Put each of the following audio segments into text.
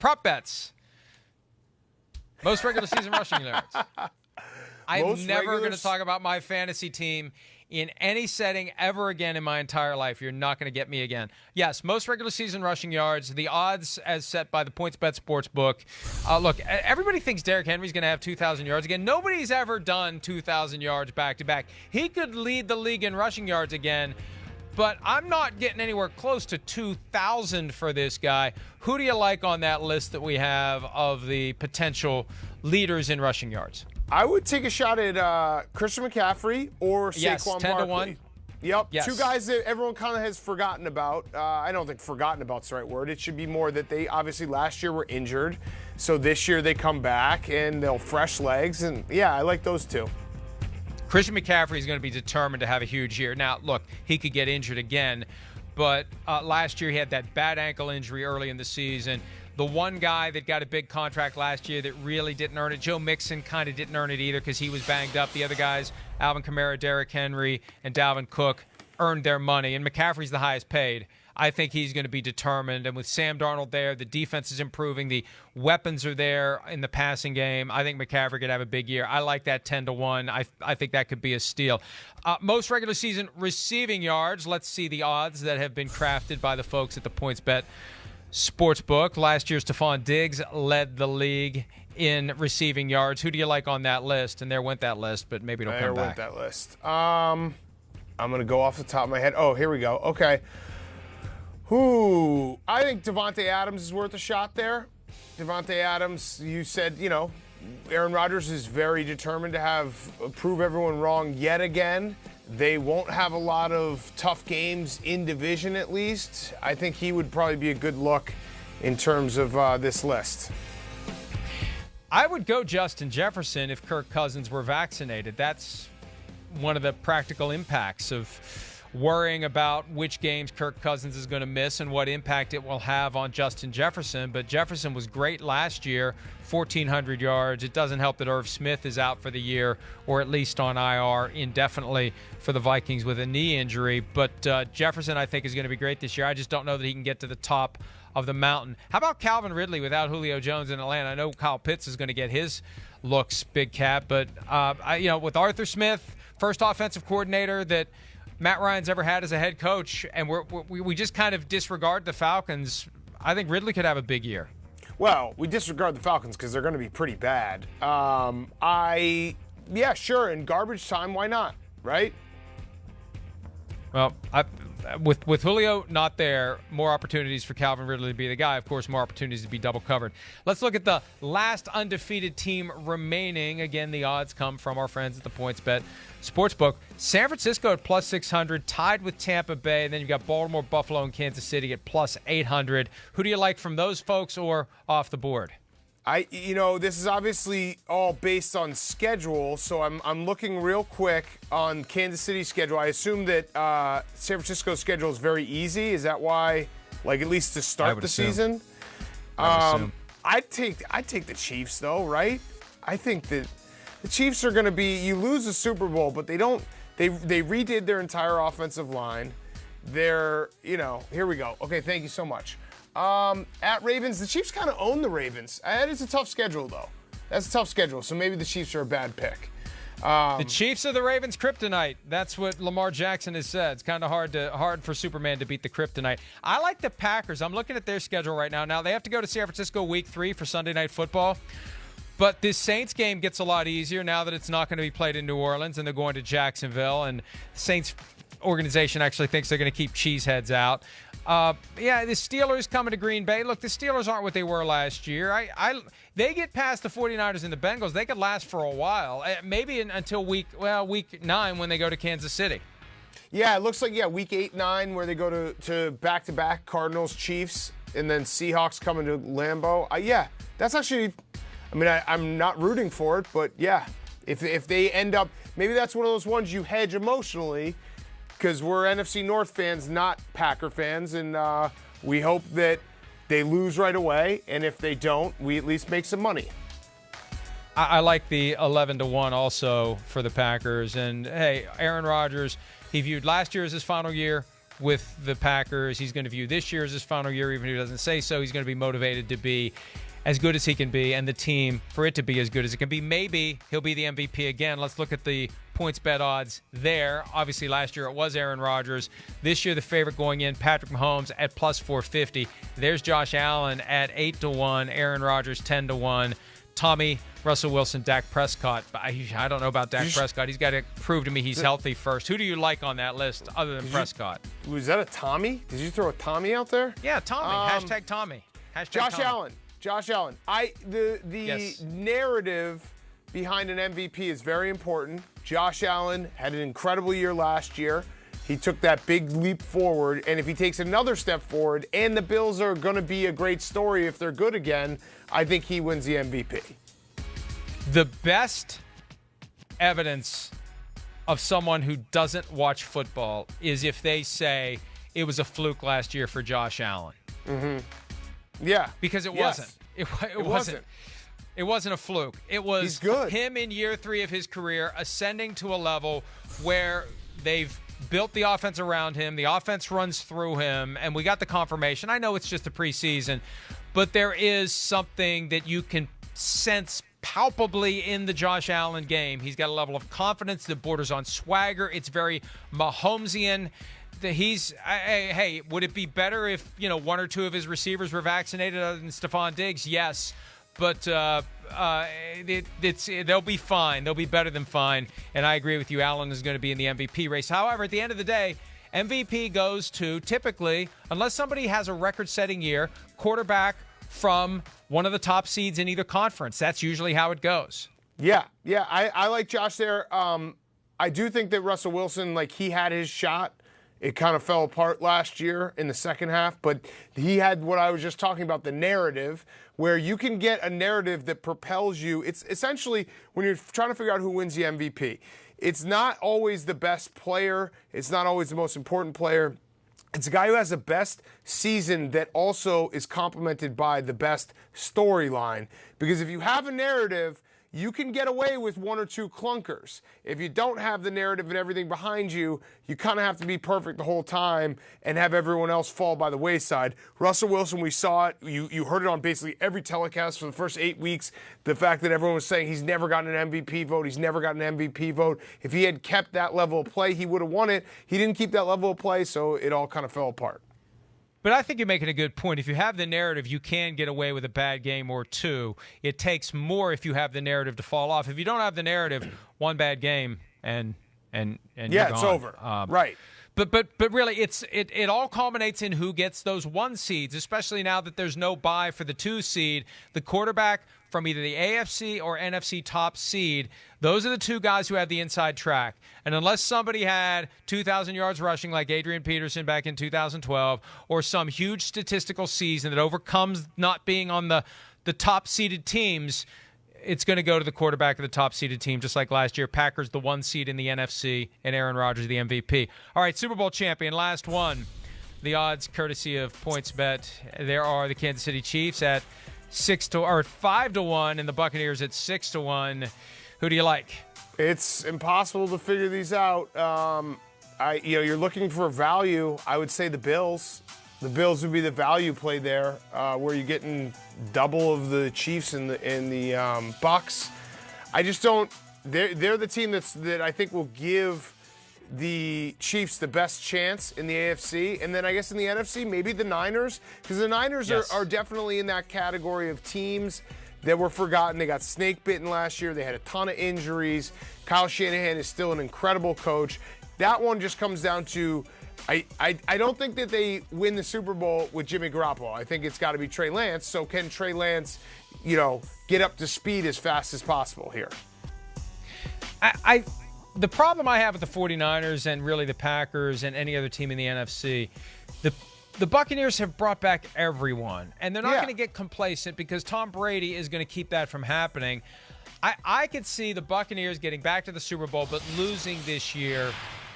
Prop bets. Most regular season rushing yards. I'm never going to talk about my fantasy team in any setting ever again in my entire life. You're not going to get me again. Yes, most regular season rushing yards, the odds as set by the PointsBet Sportsbook. Look, everybody thinks Derrick Henry's going to have 2,000 yards again. Nobody's ever done 2,000 yards back-to-back. He could lead the league in rushing yards again, but I'm not getting anywhere close to 2,000 for this guy. Who do you like on that list that we have of the potential leaders in rushing yards? I would take a shot at Christian McCaffrey or Saquon 10 Barkley. to 1. Yep, yes. Two guys that everyone kind of has forgotten about. I don't think forgotten about's the right word. It should be more that they obviously last year were injured, so this year they come back and they'll fresh legs. And yeah, I like those two. Christian McCaffrey is going to be determined to have a huge year. Now, look, he could get injured again, but last year he had that bad ankle injury early in the season. The one guy that got a big contract last year that really didn't earn it, Joe Mixon, kind of didn't earn it either because he was banged up. The other guys, Alvin Kamara, Derrick Henry, and Dalvin Cook, earned their money, and McCaffrey's the highest paid. I think he's going to be determined, and with Sam Darnold there, the defense is improving, the weapons are there in the passing game. I think McCaffrey could have a big year. I like that 10 to 1. I think that could be a steal. Most regular season receiving yards. Let's see the odds that have been crafted by the folks at the PointsBet Sportsbook. Last year, Stephon Diggs led the league in receiving yards. Who do you like on that list? And there went that list, but maybe it'll come back. There went that list. I'm going to go off the top of my head. Oh, here we go. Okay. I think Devontae Adams is worth a shot there. Devontae Adams, you said, Aaron Rodgers is very determined to prove everyone wrong yet again. They won't have a lot of tough games in division, at least. I think he would probably be a good look in terms of this list. I would go Justin Jefferson if Kirk Cousins were vaccinated. That's one of the practical impacts of worrying about which games Kirk Cousins is going to miss and what impact it will have on Justin Jefferson. But Jefferson was great last year, 1,400 yards. It doesn't help that Irv Smith is out for the year, or at least on IR indefinitely for the Vikings with a knee injury. But Jefferson, I think, is going to be great this year. I just don't know that he can get to the top of the mountain. How about Calvin Ridley without Julio Jones in Atlanta? I know Kyle Pitts is going to get his looks, Big Cat, but with Arthur Smith, first offensive coordinator that Matt Ryan's ever had as a head coach, and we just kind of disregard the Falcons. I think Ridley could have a big year. Well, we disregard the Falcons because they're going to be pretty bad. Sure, in garbage time, why not, right? Well, with Julio not there, more opportunities for Calvin Ridley to be the guy. Of course, more opportunities to be double covered. Let's look at the last undefeated team remaining. Again, the odds come from our friends at the PointsBet Sportsbook. San Francisco at plus 600, tied with Tampa Bay. And then you've got Baltimore, Buffalo, and Kansas City at plus 800. Who do you like from those folks or off the board? This is obviously all based on schedule, so I'm looking real quick on Kansas City's schedule. I assume that San Francisco's schedule is very easy. Is that why, at least to start the season? I'd take the Chiefs though, right? I think that the Chiefs are going to be. You lose the Super Bowl, but they don't. They redid their entire offensive line. Here we go. Okay, thank you so much. At Ravens, the Chiefs kind of own the Ravens. That is a tough schedule, though. That's a tough schedule, so maybe the Chiefs are a bad pick. The Chiefs are the Ravens' kryptonite. That's what Lamar Jackson has said. It's kind of hard for Superman to beat the kryptonite. I like the Packers. I'm looking at their schedule right now. Now, they have to go to San Francisco week 3 for Sunday Night Football. But this Saints game gets a lot easier now that it's not going to be played in New Orleans and they're going to Jacksonville. And the Saints organization actually thinks they're going to keep cheeseheads out. The Steelers coming to Green Bay. Look, the Steelers aren't what they were last year. They get past the 49ers and the Bengals. They could last for a while, maybe until week 9 when they go to Kansas City. Yeah, it looks like, week 8, 9, where they go to back-to-back Cardinals, Chiefs, and then Seahawks coming to Lambeau. That's actually, I'm not rooting for it, but if they end up, maybe that's one of those ones you hedge emotionally, because we're NFC North fans, not Packer fans, and we hope that they lose right away, and if they don't, we at least make some money. I like the 11 to 1 also for the Packers, and hey, Aaron Rodgers, he viewed last year as his final year. with the Packers. He's going to view this year as his final year, even if he doesn't say so. He's going to be motivated to be as good as he can be, and the team for it to be as good as it can be. Maybe he'll be the MVP again. Let's look at the points bet odds there. Obviously, last year it was Aaron Rodgers. This year, the favorite going in, Patrick Mahomes at plus 450. There's Josh Allen at 8-1. Aaron Rodgers 10-1. Tommy, Russell Wilson, Dak Prescott. I don't know about Dak Prescott. He's got to prove to me he's healthy first. Who do you like on that list other than Prescott? Was that a Tommy? Did you throw a Tommy out there? Yeah, Tommy. Hashtag Tommy. Hashtag Josh Tommy. Allen. Josh Allen. The narrative behind an MVP is very important. Josh Allen had an incredible year last year. He took that big leap forward, and if he takes another step forward, and the Bills are going to be a great story if they're good again, I think he wins the MVP. The best evidence of someone who doesn't watch football is if they say it was a fluke last year for Josh Allen. Mm-hmm. Yeah. Because it wasn't. It wasn't. It wasn't a fluke. It was him in year 3 of his career ascending to a level where they've built the offense around him. The offense runs through him, and we got the confirmation. I know it's just a preseason, but there is something that you can sense palpably in the Josh Allen game. He's got a level of confidence that borders on swagger. It's very Mahomesian. Hey, would it be better if, 1 or 2 of his receivers were vaccinated other than Stephon Diggs? Yes. But they'll be fine. They'll be better than fine. And I agree with you. Allen is going to be in the MVP race. However, at the end of the day, MVP goes to, typically, unless somebody has a record-setting year, quarterback from one of the top seeds in either conference. That's usually how it goes. Yeah, I like Josh there. I do think that Russell Wilson, he had his shot. It kind of fell apart last year in the second half, but he had what I was just talking about, the narrative, where you can get a narrative that propels you. It's essentially when you're trying to figure out who wins the MVP. It's not always the best player. It's not always the most important player. It's a guy who has the best season that also is complemented by the best storyline. Because if you have a narrative, you can get away with 1 or 2 clunkers. If you don't have the narrative and everything behind you, you kind of have to be perfect the whole time and have everyone else fall by the wayside. Russell Wilson, we saw it. You heard it on basically every telecast for the first 8 weeks. The fact that everyone was saying he's never gotten an MVP vote. He's never gotten an MVP vote. If he had kept that level of play, he would have won it. He didn't keep that level of play, so it all kind of fell apart. But I think you're making a good point. If you have the narrative, you can get away with a bad game or 2. It takes more if you have the narrative to fall off. If you don't have the narrative, 1 bad game and you're gone. It's over. Right. But really, it all culminates in who gets those 1 seeds, especially now that there's no bye for the 2 seed. The quarterback from either the AFC or NFC top seed, those are the 2 guys who have the inside track. And unless somebody had 2,000 yards rushing like Adrian Peterson back in 2012, or some huge statistical season that overcomes not being on the top-seeded teams, it's going to go to the quarterback of the top-seeded team, just like last year. Packers, the 1 seed in the NFC, and Aaron Rodgers, the MVP. All right, Super Bowl champion, last one. The odds, courtesy of PointsBet, there are the Kansas City Chiefs at 5-1, and the Buccaneers at 6-1. Who do you like? It's impossible to figure these out. You're looking for value. I would say the Bills. The Bills would be the value play there, where you're getting double of the Chiefs and the Bucks. I just don't. They're the team that I think will give the Chiefs the best chance in the AFC, and then I guess in the NFC maybe the Niners, because the Niners are definitely in that category of teams that were forgotten. They got snake bitten last year. They had a ton of injuries. Kyle Shanahan is still an incredible coach. That one just comes down to I don't think that they win the Super Bowl with Jimmy Garoppolo. I think it's got to be Trey Lance. So can Trey Lance, get up to speed as fast as possible here? The problem I have with the 49ers and really the Packers and any other team in the NFC, the Buccaneers have brought back everyone, and they're not going to get complacent because Tom Brady is going to keep that from happening. I could see the Buccaneers getting back to the Super Bowl but losing this year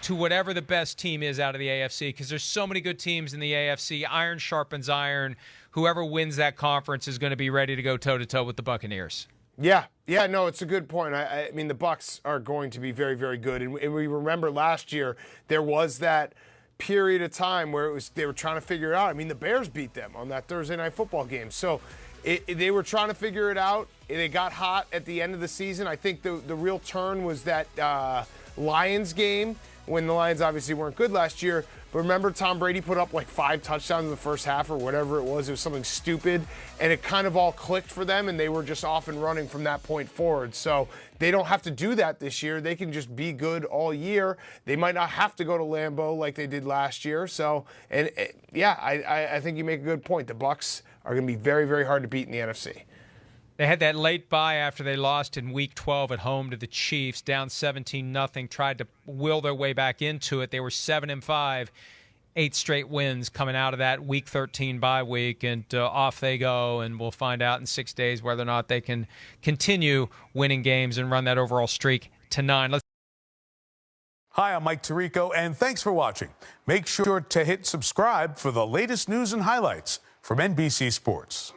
to whatever the best team is out of the AFC, because there's so many good teams in the AFC. Iron sharpens iron. Whoever wins that conference is going to be ready to go toe-to-toe with the Buccaneers. Yeah, no, it's a good point. I mean, the Bucs are going to be very, very good. And we remember last year there was that period of time where they were trying to figure it out. I mean, the Bears beat them on that Thursday night football game. So they were trying to figure it out. They got hot at the end of the season. I think the real turn was that Lions game when the Lions obviously weren't good last year. But remember, Tom Brady put up like 5 touchdowns in the first half or whatever it was. It was something stupid. And it kind of all clicked for them, and they were just off and running from that point forward. So they don't have to do that this year. They can just be good all year. They might not have to go to Lambeau like they did last year. So, I think you make a good point. The Bucs are going to be very, very hard to beat in the NFC. They had that late bye after they lost in Week 12 at home to the Chiefs, down 17-0, tried to will their way back into it. They were 7-5, 8 straight wins coming out of that Week 13 bye week, and off they go, and we'll find out in 6 days whether or not they can continue winning games and run that overall streak to 9. Hi, I'm Mike Tirico, and thanks for watching. Make sure to hit subscribe for the latest news and highlights from NBC Sports.